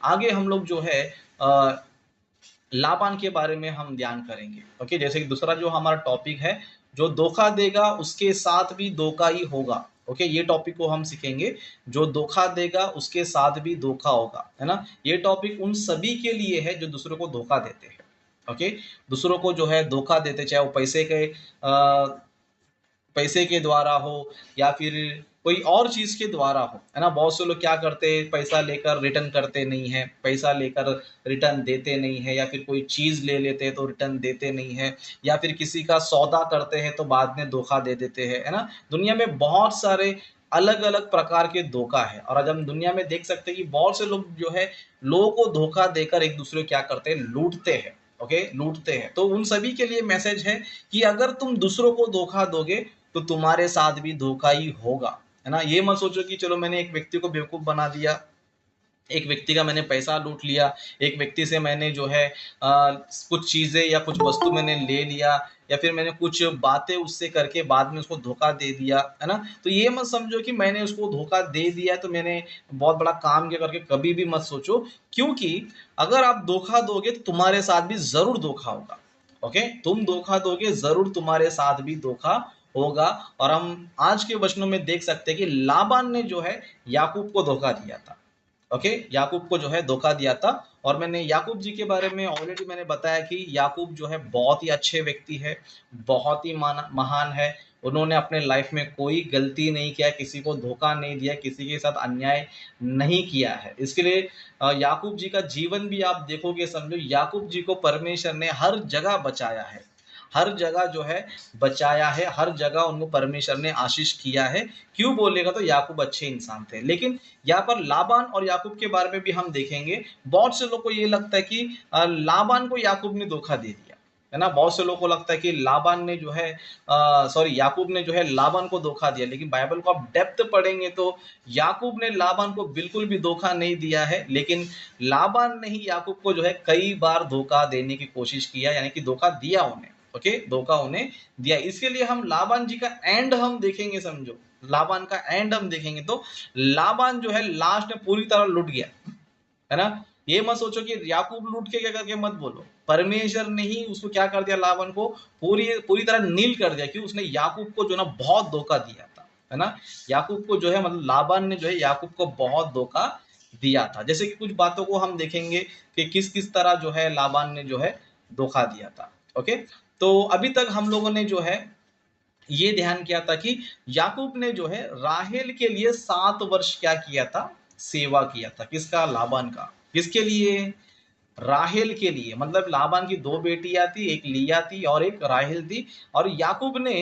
आगे हम लोग जो है लाभान के बारे में हम ध्यान करेंगे। ओके, जैसे कि दूसरा जो हमारा टॉपिक है, जो धोखा देगा उसके साथ भी धोखा ही होगा। ओके, ये टॉपिक को हम सीखेंगे। जो धोखा देगा उसके साथ भी धोखा होगा, है ना। ये टॉपिक उन सभी के लिए है जो दूसरों को धोखा देते हैं। ओके, दूसरों को जो है धोखा देते, चाहे वो पैसे के द्वारा हो या फिर कोई और चीज के द्वारा हो, है ना। बहुत से लोग क्या करते हैं, पैसा लेकर रिटर्न करते नहीं है, पैसा लेकर रिटर्न देते नहीं है, या फिर कोई चीज ले लेते हैं तो रिटर्न देते नहीं है, या फिर किसी का सौदा करते हैं तो बाद में धोखा दे देते हैं, है ना। दुनिया में बहुत सारे अलग अलग प्रकार के धोखा है, और आज हम दुनिया में देख सकते हैं कि बहुत से लोग जो है लोगों को धोखा देकर एक दूसरे को क्या करते हैं, लूटते हैं। ओके, लूटते हैं। तो उन सभी के लिए मैसेज है कि अगर तुम दूसरों को धोखा दोगे तो तुम्हारे साथ भी धोखा ही होगा, है ना। ये मत सोचो कि चलो मैंने एक व्यक्ति को बेवकूफ बना दिया, एक व्यक्ति का मैंने पैसा लूट लिया, एक व्यक्ति से मैंने जो है कुछ चीजें या कुछ वस्तु मैंने ले लिया, या फिर मैंने कुछ बातें उससे करके बाद में उसको धोखा दे दिया, है ना। तो ये मत समझो कि मैंने उसको धोखा दे दिया तो मैंने बहुत बड़ा काम किया करके, कभी भी मत सोचो। क्योंकि अगर आप धोखा दोगे तो तुम्हारे साथ भी जरूर धोखा होगा। ओके, तुम धोखा दोगे जरूर तुम्हारे साथ भी धोखा होगा। और हम आज के वचनों में देख सकते हैं कि लाबान ने जो है याकूब को धोखा दिया था। ओके, याकूब को जो है धोखा दिया था। और मैंने याकूब जी के बारे में ऑलरेडी मैंने बताया कि याकूब जो है बहुत ही अच्छे व्यक्ति है, बहुत ही महान है। उन्होंने अपने लाइफ में कोई गलती नहीं किया, किसी को धोखा नहीं दिया, किसी के साथ अन्याय नहीं किया है। इसके लिए याकूब जी का जीवन भी आप देखोगे, समझो याकूब जी को परमेश्वर ने हर जगह बचाया है, हर जगह जो है बचाया है, हर जगह उनको परमेश्वर ने आशीष किया है। क्यों बोलेगा तो याकूब अच्छे इंसान थे। लेकिन यहाँ पर लाबान और याकूब के बारे में भी हम देखेंगे। बहुत से लोग को ये लगता है कि लाबान को याकूब ने धोखा दे दिया, है ना। बहुत से लोगों को लगता है कि लाबान ने जो है याकूब ने जो है लाबान को धोखा दिया। लेकिन बाइबल को आप डेप्थ पढ़ेंगे तो याकूब ने लाबान को बिल्कुल भी धोखा नहीं दिया है, लेकिन लाबान ने ही याकूब को जो है कई बार धोखा देने की कोशिश किया, यानी कि धोखा दिया उन्हें। ओके, धोखा उन्हें दिया। इसके लिए हम लाबान जी का एंड हम देखेंगे, समझो लाबान का एंड हम देखेंगे तो लाबान जो है लास्ट में पूरी तरह लुट गया, है ना। ये मत सोचो कि याकूब लूट के क्या करके, मत बोलो। परमेश्वर ने ही उसको क्या कर दिया, लाबान को पूरी पूरी तरह नील कर दिया, क्योंकि उसने याकूब को जो ना बहुत धोखा दिया था, है ना। याकूब को जो है मतलब लाबान ने जो है याकूब को बहुत धोखा दिया था। जैसे कि कुछ बातों को हम देखेंगे कि किस किस तरह जो है लाबान ने जो है धोखा दिया था। ओके, तो अभी तक हम लोगों ने जो है ये ध्यान किया था कि याकूब ने जो है राहेल के लिए 7 वर्ष क्या किया था, सेवा किया था। किसका, लाबान का। किसके लिए, राहेल के लिए। मतलब लाबान की दो बेटियां थी, एक लिया थी और एक राहेल थी। और याकूब ने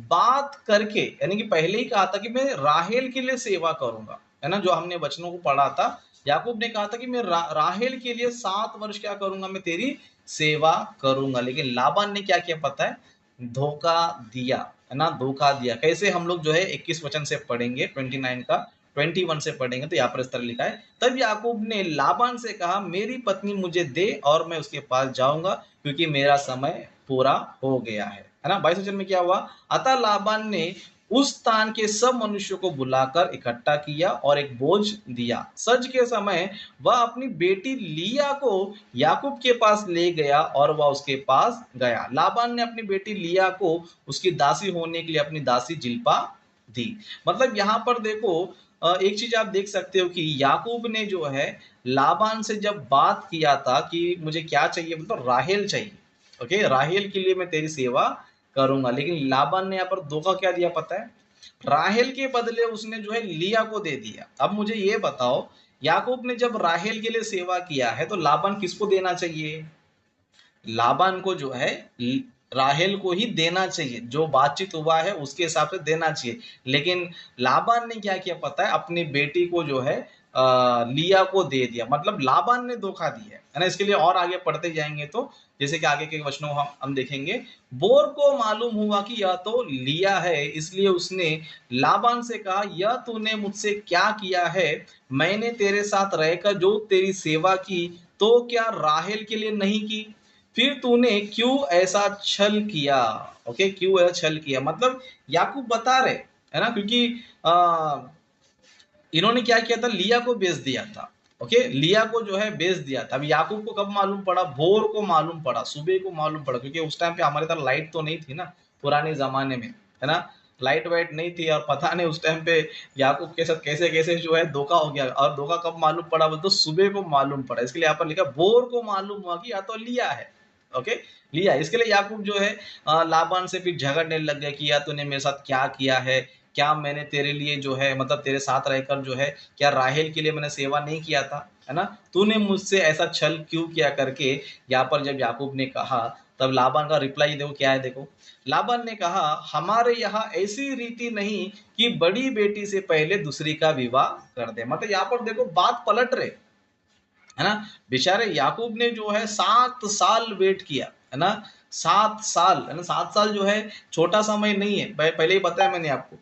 बात करके, यानी कि पहले ही कहा था कि मैं राहेल के लिए सेवा करूंगा, है ना। जो हमने वचनों को पढ़ा था, याकूब ने कहा था कि मैं राहेल के लिए 7 वर्ष क्या करूंगा, मैं तेरी सेवा करूंगा। लेकिन लाबान ने क्या किया पता है, धोखा दिया, है ना। धोखा दिया कैसे, हम लोग जो है 21 वचन से पढ़ेंगे, 29 का 21 से पढ़ेंगे तो यहाँ पर इस तरह लिखा है, तब याकूब ने लाबान से कहा, मेरी पत्नी मुझे दे और मैं उसके पास जाऊंगा, क्योंकि मेरा समय पूरा हो गया है ना। 22 वचन में क्या हुआ, अतः लाबान ने उस स्थान के सब मनुष्यों को बुलाकर इकट्ठा किया और एक बोझ दिया। सज के समय वह अपनी बेटी लिया को याकूब के पास ले गया और वह उसके पास गया। लाबान ने अपनी बेटी लिया को उसकी दासी होने के लिए अपनी दासी जिल्पा दी। मतलब यहाँ पर देखो, एक चीज आप देख सकते हो कि याकूब ने जो है लाबान से जब बात किया था कि मुझे क्या चाहिए, मतलब राहेल चाहिए। ओके, राहेल के लिए मैं तेरी सेवा करूंगा। लेकिन लाबान ने यहाँ पर धोखा क्या दिया पता है, राहेल के बदले उसने जो है लिया को दे दिया। अब मुझे ये बताओ, याकूब ने जब राहेल के लिए सेवा किया है तो लाबान किसको देना चाहिए, लाबान को जो है राहेल को ही देना चाहिए। जो बातचीत हुआ है उसके हिसाब से देना चाहिए। लेकिन लाबान ने क्या किया पता है, अपनी बेटी को जो है लिया को दे दिया। मतलब लाबान ने धोखा दिया, है ना। इसके लिए और आगे पढ़ते जाएंगे तो जैसे कि आगे के वचनों हम देखेंगे, बोर को मालूम हुआ कि यह तो लिया है, इसलिए उसने लाबान से कहा, यह तूने मुझसे क्या किया है, मैंने तेरे साथ रहकर जो तेरी सेवा की तो क्या राहेल के लिए नहीं की, फिर तूने क्यों ऐसा छल किया। ओके, क्यों ऐसा छल किया, मतलब याकूब बता रहे, है ना। क्योंकि इन्होंने क्या किया था, लिया को बेच दिया था। ओके, लिया को जो है बेच दिया था। अब याकूब को कब मालूम पड़ा? भोर को मालूम पड़ा, सुबह को मालूम पड़ा, क्योंकि उस टाइम पे हमारे तरह लाइट तो नहीं थी ना, पुराने जमाने में, है ना, लाइट वाइट नहीं थी, और पता नहीं उस टाइम पे याकूब के साथ कैसे कैसे जो है धोखा हो गया। और धोखा कब मालूम पड़ा? बोल तो सुबह को मालूम पड़ा। इसके लिए यहाँ पर लिखा भोर को मालूम हुआ कि या तो लिया है। ओके, लिया। इसके लिए याकूब जो है लाबान से फिर झगड़ने लग गया कि या तूने मेरे साथ क्या किया है, क्या मैंने तेरे लिए जो है, मतलब तेरे साथ रहकर जो है, क्या राहेल के लिए मैंने सेवा नहीं किया था, है ना, तूने मुझसे ऐसा छल क्यों किया करके यहाँ पर जब याकूब ने कहा, तब लाबान का रिप्लाई देखो क्या है। देखो, लाबान ने कहा, हमारे यहाँ ऐसी रीति नहीं कि बड़ी बेटी से पहले दूसरी का विवाह कर दे। मतलब यहाँ पर देखो बात पलट रहे, है ना। बेचारे याकूब ने जो है 7 साल वेट किया, है ना, 7 साल, है ना। 7 साल जो है छोटा समय नहीं है, पहले ही बताया मैंने आपको।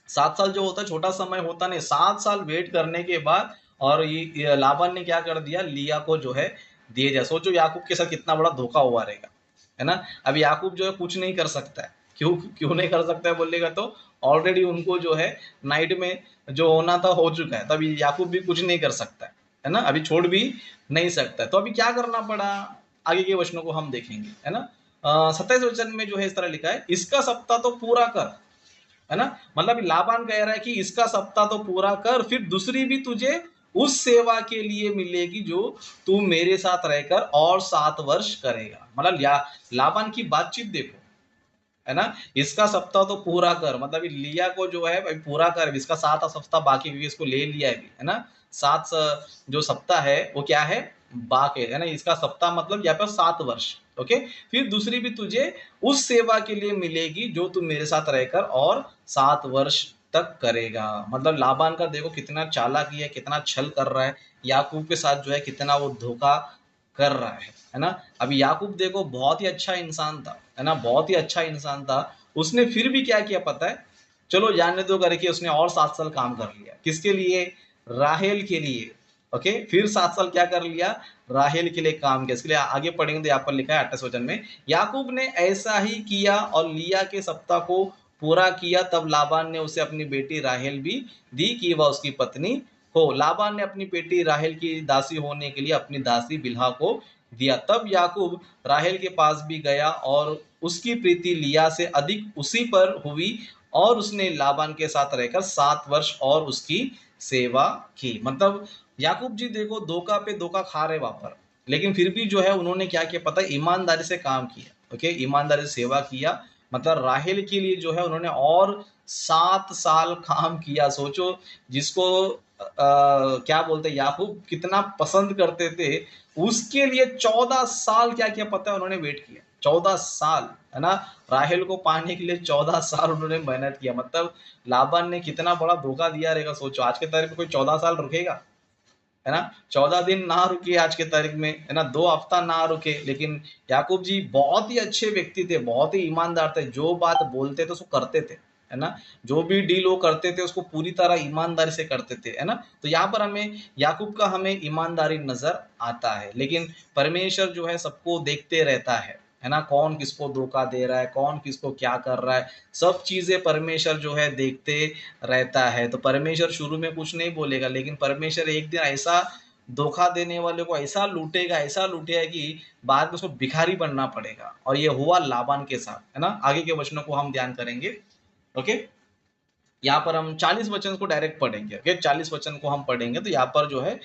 7 साल जो होता है छोटा समय होता नहीं। 7 साल वेट करने के बाद, और ये लाबान ने क्या कर दिया, लिया को जो है दे दिया। सोचो याकूब के साथ कितना बड़ा धोखा हुआ रहेगा, है ना। अब याकूब जो है कुछ नहीं कर सकता है। क्यों क्यों नहीं कर सकता है बोलेगा तो, ऑलरेडी उनको जो है नाइट में जो होना था हो चुका है, तब याकूब भी कुछ नहीं कर सकता है ना, अभी छोड़ भी नहीं सकता है। तो अभी क्या करना पड़ा, आगे के वचनों को हम देखेंगे, है ना। 27 वचन में जो है इस तरह लिखा है, इसका सप्ताह तो पूरा कर, है ना। मतलब लाबान कह रहा है कि इसका सप्ताह तो पूरा कर, फिर दूसरी भी तुझे उस सेवा के लिए मिलेगी जो तू मेरे साथ रहकर और 7 वर्ष करेगा। मतलब लाबान की बातचीत देखो, है ना। इसका सप्ताह तो पूरा कर, मतलब लिया को जो है भाई पूरा कर, इसका 7 सप्ताह बाकी, क्योंकि इसको ले लिया है भी, है ना। जो सप्ताह है वो क्या है, बाकी है ना। इसका सप्ताह मतलब यहाँ पर 7 वर्ष। ओके, फिर दूसरी भी तुझे उस सेवा के लिए मिलेगी जो तू मेरे साथ रहकर और 7 वर्ष तक करेगा। मतलब लाबान का देखो कितना चालाकी है, कितना छल कर रहा है, याकूब के साथ जो है कितना वो धोखा कर रहा है ना। अभी याकूब देखो बहुत ही अच्छा इंसान था, है ना, बहुत ही अच्छा इंसान था। उसने फिर भी क्या किया पता है, चलो जानने दो करके उसने और 7 साल काम कर लिया। किसके लिए? राहेल के लिए। ओके, फिर 7 साल क्या कर लिया, राहेल के लिए काम किया। इसके लिए आगे पढ़ेंगे तो यहाँ पर लिखा है 28 वचन में, याकूब ने ऐसा ही किया और लिया के सप्ताह को पूरा किया। तब लाबान ने उसे अपनी बेटी राहेल भी दी कि वह उसकी पत्नी हो। लाबान ने अपनी बेटी राहेल की दासी होने के लिए अपनी दासी बिल्हा को दिया। तब याकूब राहेल के पास भी गया और उसकी प्रीति लिया से अधिक उसी पर हुई, और उसने लाबान के साथ रहकर 7 वर्ष और उसकी सेवा की। मतलब याकूब जी देखो धोखा पे धोखा खा रहे वहां पर, लेकिन फिर भी जो है उन्होंने क्या किया पता है, ईमानदारी से काम किया। ओके, ईमानदारी से सेवा किया। मतलब राहेल के लिए जो है उन्होंने और 7 साल काम किया। सोचो, जिसको क्या बोलते हैं, याकूब कितना पसंद करते थे, उसके लिए 14 साल क्या किया पता है उन्होंने वेट किया। 14 साल, है ना, राहेल को पाने के लिए 14 साल उन्होंने मेहनत किया। मतलब लाबान ने कितना बड़ा धोखा दिया रहेगा। सोचो आज के तारीख में कोई 14 साल रुकेगा, है ना, 14 दिन ना रुके आज के तारीख में, है ना, 2 हफ्ता ना रुके। लेकिन याकूब जी बहुत ही अच्छे व्यक्ति थे, बहुत ही ईमानदार थे, जो बात बोलते थे उसको करते थे, है ना, जो भी डील वो करते थे उसको पूरी तरह ईमानदारी से करते थे, है ना। तो यहाँ पर हमें याकूब का हमें ईमानदारी नजर आता है। लेकिन परमेश्वर जो है सबको देखते रहता है ना, कौन किसको धोखा दे रहा है, कौन किसको क्या कर रहा है, सब चीजें परमेश्वर जो है देखते रहता है। तो परमेश्वर शुरू में कुछ नहीं बोलेगा, लेकिन परमेश्वर एक दिन ऐसा धोखा देने वाले को ऐसा लूटेगा कि बाद में उसको भिखारी बनना पड़ेगा। और ये हुआ लाबान के साथ, है ना। आगे के वचनों को हम ध्यान करेंगे। ओके, यहाँ पर हम 40 वचन को डायरेक्ट पढ़ेंगे। ओके, 40 वचन को हम पढ़ेंगे तो यहाँ पर जो है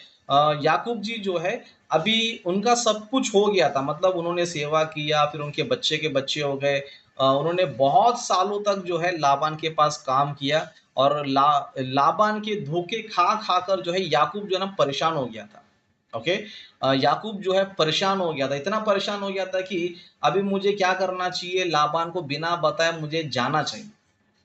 याकूब जी जो है अभी उनका सब कुछ हो गया था। मतलब उन्होंने सेवा किया, फिर उनके बच्चे के बच्चे हो गए। उन्होंने बहुत सालों तक जो है लाबान के पास काम किया, और लाबान के धोखे खा खा कर जो है याकूब जो है ना परेशान हो गया था। ओके, याकूब जो है परेशान हो गया था, इतना परेशान हो गया था कि अभी मुझे क्या करना चाहिए, लाबान को बिना बताए मुझे जाना चाहिए।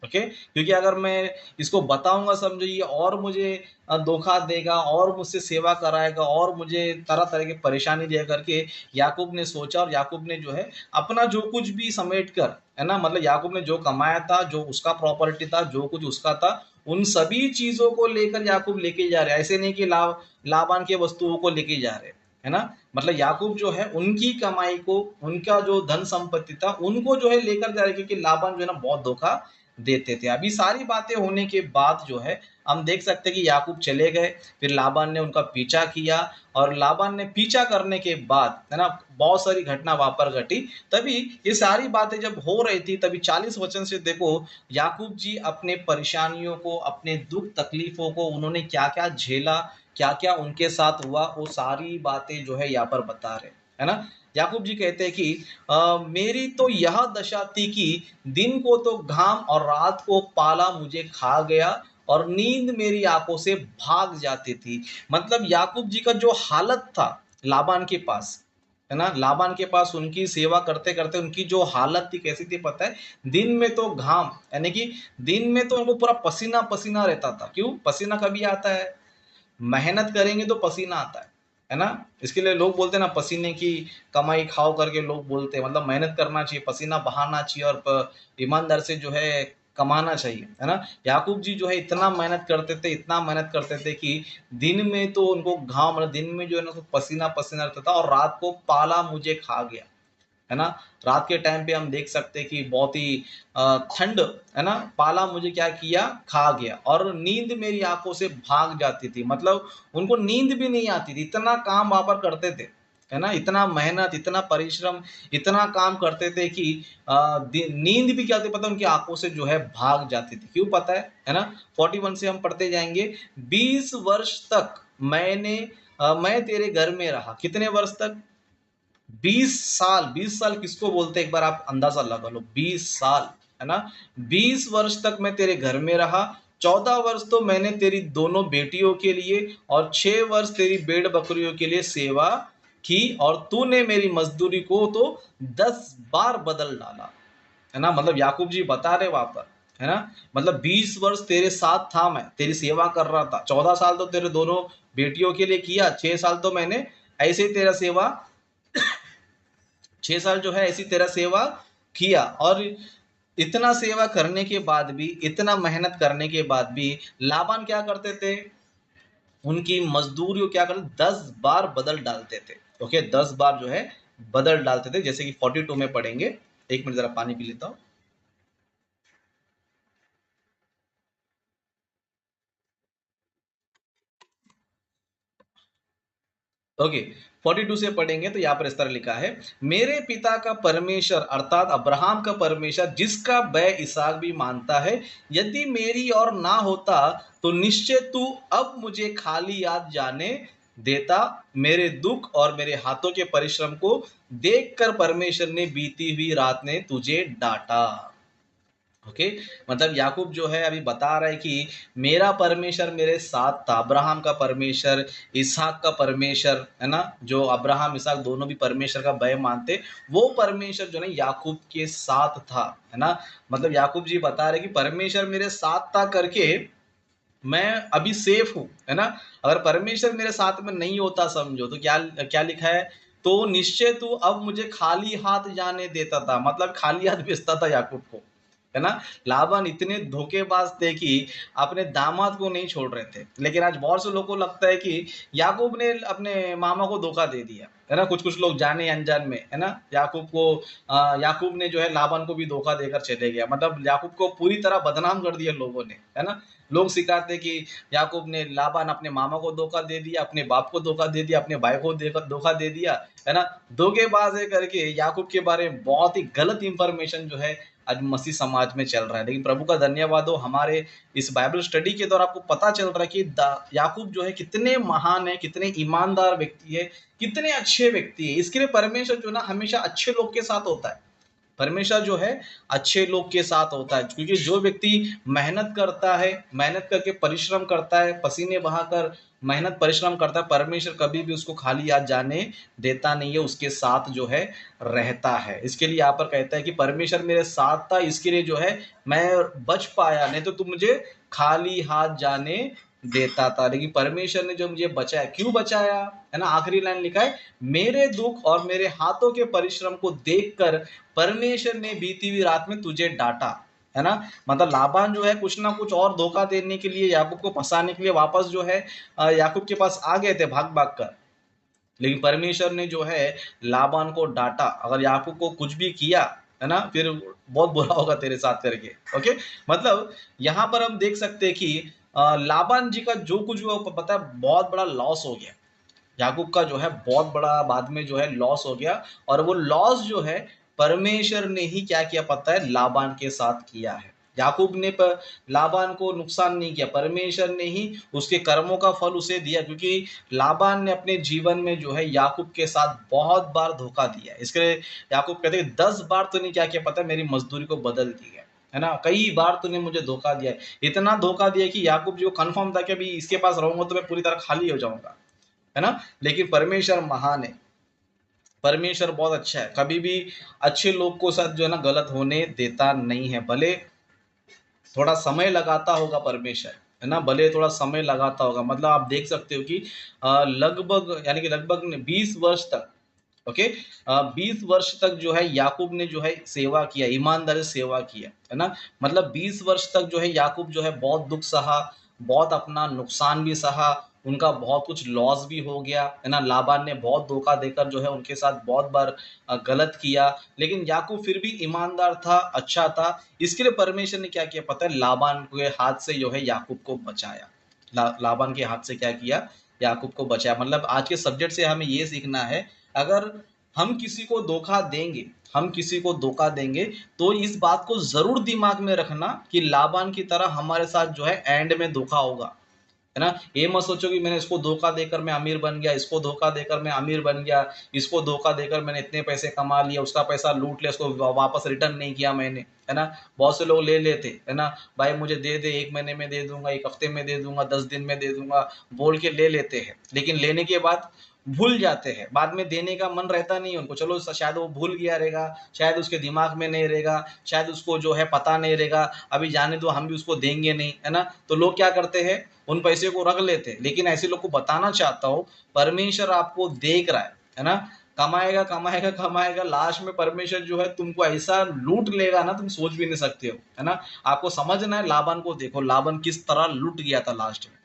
ओके, क्योंकि अगर मैं इसको बताऊंगा समझो ये और मुझे धोखा देगा, और मुझसे सेवा कराएगा, और मुझे तरह तरह की परेशानी दे करके याकूब ने सोचा। और याकूब ने जो है अपना जो कुछ भी समेट कर, है ना, मतलब याकूब ने जो कमाया था, जो उसका प्रॉपर्टी था, जो कुछ उसका था, उन सभी चीजों को लेकर याकूब लेके जा रहे हैं। ऐसे नहीं कि लाबान के वस्तुओं को लेके जा रहे, है ना। मतलब याकूब जो है उनकी कमाई को, उनका जो धन संपत्ति था उनको जो है लेकर जा रहे, क्योंकि लाबान जो है ना बहुत धोखा देते थे। अभी सारी बातें होने के बाद जो है हम देख सकते हैं कि याकूब चले गए, फिर लाबान ने उनका पीछा किया, और लाबान ने पीछा करने के बाद है ना बहुत सारी घटना वहां पर घटी। तभी ये सारी बातें जब हो रही थी, तभी 40 वचन से देखो याकूब जी अपने परेशानियों को, अपने दुख तकलीफों को उन्होंने क्या क्या झेला, क्या क्या उनके साथ हुआ, वो सारी बातें जो है यहाँ पर बता रहे है ना। याकूब जी कहते हैं कि मेरी तो यह दशा थी कि दिन को तो घाम और रात को पाला मुझे खा गया, और नींद मेरी आंखों से भाग जाती थी। मतलब याकूब जी का जो हालत था लाबान के पास, है ना, लाबान के पास उनकी सेवा करते करते उनकी जो हालत थी कैसी थी पता है? दिन में तो घाम, यानी कि दिन में तो उनको पूरा पसीना पसीना रहता था। क्यों पसीना कभी आता है? मेहनत करेंगे तो पसीना आता है ना। इसके लिए लोग बोलते हैं ना, पसीने की कमाई खाओ करके लोग बोलते हैं, मतलब मेहनत करना चाहिए, पसीना बहाना चाहिए, और ईमानदार से जो है कमाना चाहिए, है ना। याकूब जी जो है इतना मेहनत करते थे, इतना मेहनत करते थे कि दिन में तो उनको घाम, मतलब दिन में जो है ना उसको पसीना पसीना रहता था, और रात को पाला मुझे खा गया, है ना। रात के टाइम पे हम देख सकते हैं कि बहुत ही ठंड, है ना, पाला मुझे क्या किया, खा गया, और नींद मेरी आंखों से भाग जाती थी। मतलब उनको नींद भी नहीं आती थी, इतना काम वहां पर करते थे, है ना, इतना मेहनत, इतना परिश्रम, इतना काम करते थे कि नींद भी क्या होती पता है? उनकी आंखों से जो है भाग जाती थी। क्यों पता है ना। 41 से हम पढ़ते जाएंगे, 20 वर्ष तक मैं तेरे घर में रहा। कितने वर्ष तक? 20 साल। 20 साल किसको बोलते हैं एक बार आप अंदाजा लगा लो, 20 साल, है ना। 20 वर्ष तक मैं तेरे घर में रहा, 14 वर्ष तो मैंने तेरी दोनों बेटियों के लिए और 6 वर्ष तेरी भेड़ बकरियों के लिए सेवा की, और तूने मेरी मजदूरी को तो 10 बार बदल डाला, है ना। मतलब याकूब जी बता रहे वहां पर, है ना, मतलब 20 वर्ष तेरे साथ था, मैं तेरी सेवा कर रहा था, 14 साल तो तेरे दोनों बेटियों के लिए किया, 6 साल तो मैंने ऐसे ही तेरा सेवा, 6 साल जो है ऐसी तेरा सेवा किया। और इतना सेवा करने के बाद भी, इतना मेहनत करने के बाद भी लाबान क्या करते थे? उनकी मजदूरी को क्या करते? 10 बार बदल डालते थे। ओके, 10 बार जो है बदल डालते थे, जैसे कि 42 में पढ़ेंगे। एक मिनट जरा पानी पी लेता हूं। ओके, 42 से पढ़ेंगे तो यहाँ पर इस तरह लिखा है, मेरे पिता का परमेश्वर अर्थात अब्राहम का परमेश्वर, जिसका बै इसहाक भी मानता है, यदि मेरी और ना होता तो निश्चय तू अब मुझे खाली याद जाने देता। मेरे दुख और मेरे हाथों के परिश्रम को देखकर परमेश्वर ने बीती हुई रात ने तुझे डांटा। ओके, मतलब याकूब जो है अभी बता रहा है कि मेरा परमेश्वर मेरे साथ था, अब्राहम का परमेश्वर, इसहाक का परमेश्वर, है ना, जो अब्राहम इसहाक दोनों भी परमेश्वर का भय मानते, वो परमेश्वर जो है याकूब के साथ था, है ना। मतलब याकूब जी बता रहे कि परमेश्वर मेरे साथ था करके मैं अभी सेफ हूँ, है ना। अगर परमेश्वर मेरे साथ में नहीं होता समझो तो क्या क्या लिखा है, तो निश्चय तू अब मुझे खाली हाथ जाने देता था। मतलब खाली हाथ भेजता था याकूब को, है ना। लाबान इतने धोखेबाज थे कि अपने दामाद को नहीं छोड़ रहे थे। लेकिन आज बहुत से लोगों को लगता है कि याकूब ने अपने मामा को धोखा दे दिया, है ना। कुछ कुछ लोग जाने अनजान में, है ना, याकूब को याकूब ने जो है लाबान को भी धोखा देकर चले गया। मतलब याकूब को पूरी तरह बदनाम कर दिया लोगों ने, है ना। लोग सिखाते कि याकूब ने, लाबान अपने मामा को धोखा दे दिया, अपने बाप को धोखा दे दिया, अपने भाई को धोखा दे दिया, है ना। धोखेबाज है करके याकूब के बारे में बहुत ही गलत इंफॉर्मेशन जो है आज मसीह समाज में चल रहा है। लेकिन प्रभु का धन्यवाद हो, हमारे इस बाइबल स्टडी के दौरान आपको पता चल रहा है कि याकूब जो है कितने महान है, कितने ईमानदार व्यक्ति है, कितने अच्छे व्यक्ति है। इसके लिए परमेश्वर जो ना हमेशा अच्छे लोग के साथ होता है। परमेश्वर जो है अच्छे लोग के साथ होता है, क्योंकि जो व्यक्ति मेहनत करता है, मेहनत करके परिश्रम करता है, पसीने बहाकर मेहनत परिश्रम करता है, परमेश्वर कभी भी उसको खाली हाथ जाने देता नहीं है, उसके साथ जो है रहता है। इसके लिए यहाँ पर कहता है कि परमेश्वर मेरे साथ था, इसके लिए जो है मैं बच पाया, नहीं तो तुम मुझे खाली हाथ जाने देता था। लेकिन परमेश्वर ने जो मुझे बचाया, क्यों बचाया, है ना। आखिरी लाइन लिखा है, मेरे दुख और मेरे हाथों के परिश्रम को देखकर परमेश्वर ने बीती हुई रात में तुझे डांटा, है ना। मतलब लाबान जो है कुछ ना कुछ और धोखा देने के लिए, याकूब को फंसाने के लिए वापस जो है याकूब के पास आ गए थे भाग भाग कर। लेकिन परमेश्वर ने जो है लाबान को डांटा। अगर याकूब को कुछ भी किया, है ना, फिर बहुत बुरा होगा तेरे साथ करके। ओके, मतलब यहाँ पर हम देख सकते हैं कि लाबान जी का जो कुछ हुआ वो पता है बहुत बड़ा लॉस हो गया। याकूब का जो है बहुत बड़ा बाद में जो है लॉस हो गया, और वो लॉस जो है परमेश्वर ने ही क्या किया पता है, लाबान के साथ किया है। याकूब ने लाबान को नुकसान नहीं किया, परमेश्वर ने ही उसके कर्मों का फल उसे दिया, क्योंकि लाबान ने अपने जीवन में जो है याकूब के साथ बहुत बार धोखा दिया है। इसके लिए याकूब कहते हैं 10 बार तूने क्या किया पता है, मेरी मजदूरी को बदल दिया है ना, कई बार तूने मुझे धोखा दिया है। इतना धोखा दिया कि याकूब जी को कंफर्म था कि अभी इसके पास रहूंगा तो मैं पूरी तरह खाली हो जाऊंगा, है ना। लेकिन परमेश्वर महान है, परमेश्वर बहुत अच्छा है, कभी भी अच्छे लोग को साथ जो है ना गलत होने देता नहीं है। भले थोड़ा समय लगाता होगा परमेश्वर, है ना, भले थोड़ा समय लगाता होगा। मतलब आप देख सकते हो कि लगभग यानी कि लगभग 20 वर्ष तक, ओके, 20 वर्ष तक जो है याकूब ने जो है सेवा किया, ईमानदारी से सेवा किया, है ना। मतलब 20 वर्ष तक जो है याकूब जो है बहुत दुख सहा, बहुत अपना नुकसान भी सहा, उनका बहुत कुछ लॉस भी हो गया, है ना। लाबान ने बहुत धोखा देकर जो है उनके साथ बहुत बार गलत किया, लेकिन याकूब फिर भी ईमानदार था, अच्छा था। इसके लिए परमेश्वर ने क्या किया पता है, लाबान के हाथ से जो है याकूब को बचाया। लाबान के हाथ से क्या किया, याकूब को बचाया। मतलब आज के सब्जेक्ट से हमें ये सीखना है, अगर हम किसी को धोखा देंगे, हम किसी को धोखा देंगे तो इस बात को जरूर दिमाग में रखना कि लाबान की तरह हमारे साथ जो है एंड में धोखा होगा, है ना। ये मत सोचो कि मैंने इसको धोखा देकर मैं अमीर बन गया, इसको धोखा देकर मैं अमीर बन गया, इसको धोखा देकर मैंने इतने पैसे कमा लिए, उसका पैसा लूट लिया, उसको वापस रिटर्न नहीं किया मैंने, है ना। बहुत से लोग ले लेते, है ना, भाई मुझे दे दे, 1 महीने में दे दूंगा, 1 हफ्ते में दे दूंगा, 10 दिन में दे दूंगा, बोल के ले लेते हैं। लेकिन लेने के बाद भूल जाते हैं, बाद में देने का मन रहता नहीं है उनको। चलो शायद वो भूल गया रहेगा, शायद उसके दिमाग में नहीं रहेगा, शायद उसको जो है पता नहीं रहेगा, अभी जाने दो, हम भी उसको देंगे नहीं, है ना। तो लोग क्या करते हैं, उन पैसे को रख लेते हैं। लेकिन ऐसे लोग को बताना चाहता हूँ, परमेश्वर आपको देख रहा है ना, कमाएगा कमाएगा कमाएगा, लास्ट में परमेश्वर जो है तुमको ऐसा लूट लेगा ना, तुम सोच भी नहीं सकते हो, है ना। आपको समझना है, लाबान को देखो, लाबान किस तरह लूट गया था लास्ट में,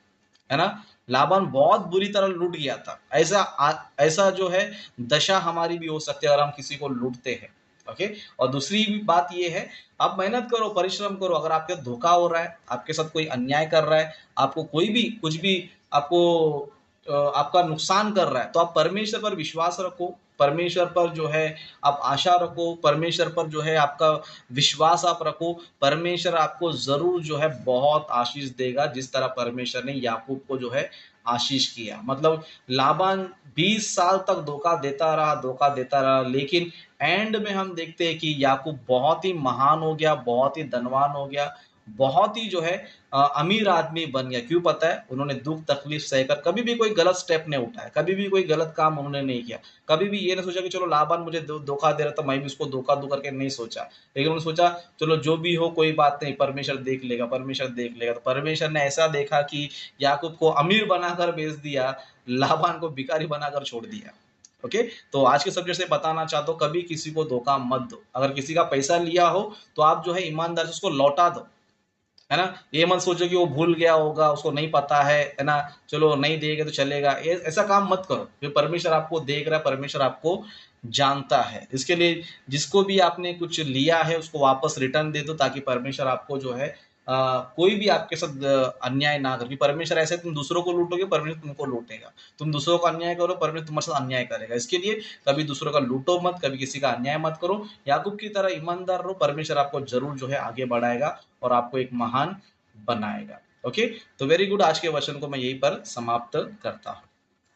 है ना। लाबान बहुत बुरी तरह लूट गया था। ऐसा जो है दशा हमारी भी हो सकती है अगर हम किसी को लूटते हैं। ओके, और दूसरी भी बात ये है, आप मेहनत करो, परिश्रम करो। अगर आपके धोखा हो रहा है, आपके साथ कोई अन्याय कर रहा है, आपको कोई भी कुछ भी आपको आपका नुकसान कर रहा है, तो आप परमेश्वर पर विश्वास रखो, परमेश्वर पर जो है आप आशा रखो, परमेश्वर पर जो है आपका विश्वास आप रखो। परमेश्वर आपको जरूर जो है बहुत आशीष देगा, जिस तरह परमेश्वर ने याकूब को जो है आशीष किया। मतलब लाबान 20 साल तक धोखा देता रहा, धोखा देता रहा, लेकिन एंड में हम देखते हैं कि याकूब बहुत ही महान हो गया, बहुत ही धनवान हो गया, बहुत ही जो है अमीर आदमी बन गया। क्यों पता है, उन्होंने दुख तकलीफ सहकर कभी भी कोई गलत स्टेप नहीं उठाया, कभी भी कोई गलत काम उन्होंने नहीं किया, कभी भी ये नहीं सोचा कि चलो लाबान मुझे धोखा दे रहा था, मैं भी उसको धोखा दूं करके नहीं सोचा। लेकिन उन्होंने सोचा चलो जो भी हो कोई बात नहीं, परमेश्वर देख लेगा, परमेश्वर देख लेगा। तो परमेश्वर ने ऐसा देखा कि याकूब को अमीर बनाकर भेज दिया, लाबान को भिखारी बनाकर छोड़ दिया। ओके, तो आज के सब्जेक्ट से बताना चाहता हूँ, कभी किसी को धोखा मत दो। अगर किसी का पैसा लिया हो तो आप जो है ईमानदार से उसको लौटा दो, है ना। ये मत सोचो कि वो भूल गया होगा, उसको नहीं पता है ना, चलो नहीं देगा तो चलेगा, ऐसा काम मत करो। फिर परमेश्वर आपको देख रहा है, परमेश्वर आपको जानता है। इसके लिए जिसको भी आपने कुछ लिया है उसको वापस रिटर्न दे दो, ताकि परमेश्वर आपको जो है कोई भी आपके साथ अन्याय ना करे। परमेश्वर ऐसे, तुम दूसरों को लूटोगे, परमेश्वर तुमको लूटेगा, तुम दूसरों का अन्याय करो, परमेश्वर तुम्हारे साथ अन्याय करेगा। इसके लिए कभी दूसरों का लूटो मत, कभी किसी का अन्याय मत करो, याकूब की तरह ईमानदार रहो, परमेश्वर आपको जरूर जो है आगे बढ़ाएगा और आपको एक महान बनाएगा। ओके, तो वेरी गुड, आज के वचन को मैं यहीं पर समाप्त करता हूँ।